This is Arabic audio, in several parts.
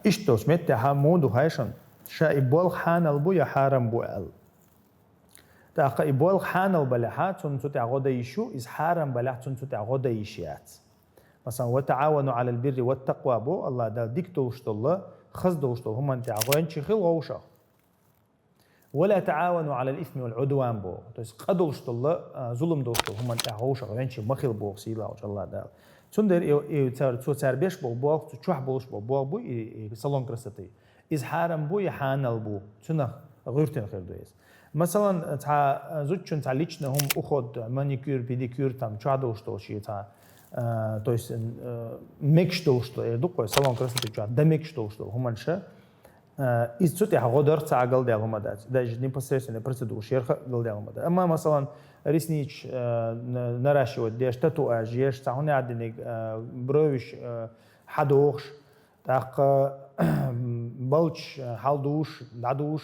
إشتوس متى حمود هايشن شا إبوال خان البو يا حارم بو ال تاق إبوال خان البلحات سنت عقود يشو إز حارم بلح سنت عقود يشيات مثلا وتعاونوا على البر والتقوى بو الله دال ديكتوش الله خصدوش هم أنت عقوين شخيل غوشة ولا تعاونوا على الإثم والعدوان بو تس قدوش الله ظلم دوش هم أنت غوشة غوين شي مخيل بو سيلا وش الله دال سندر تسار بيش بو تشوح بوش بو صالون كرستي إز حارم بو يحانل بو سنة غيرتين خير دويس مثلا تا زوجن تا ليچنا هم أخذ مانيكير بيديكير تام چادوش توشي تا то есть мекштоу что ердук салон красоты чат да мекштоу что хуманша из цути хагодар цагал деломадат даже непосредственно процедуру шерха деломадат ама масалан реснич наращивать деш татуаж еш тауны адник бровиш хадош так балч халдуш дадуш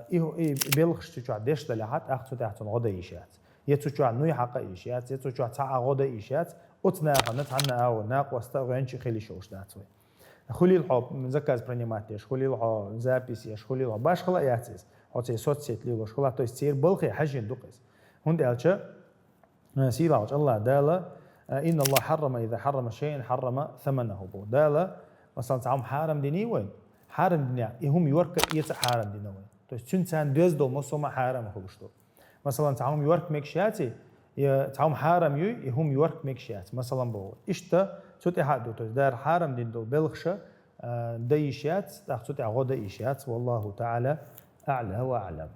и белхш чат деш далахат ахцу тахтун года ишат يتو شو عنوي حق إيشيات يتو شو تعاقد إيشيات أتنا خنت عنا أو ناق واستغنش خلي شوش ناتوي خلي الحب مذكر برناماتيش خلي الحب زابيسيش خلي الحب باش خلا ياتيز هاتي صوت سيت ليغوش خلا توي سير بلخي حجين دوقس هند ألشة سيلاوش الله دالا إن الله حرم إذا حرم شيء حرم ثمنه بو دالا مثلا تعم حرم ديني وين حرم ديني هم يورك يت حرم ديني وين تو تشنتان دوز دو مصوم حرم خلوشتو مثلا تعاهم يورك مكشياتي تعاهم حارم هم يورك مكشيات مثلا بو إشتا توتي حدو دار حارم دين دو بلخشة ديشيات تاخذ تعود إيشيات والله تعالى أعلى وأعلم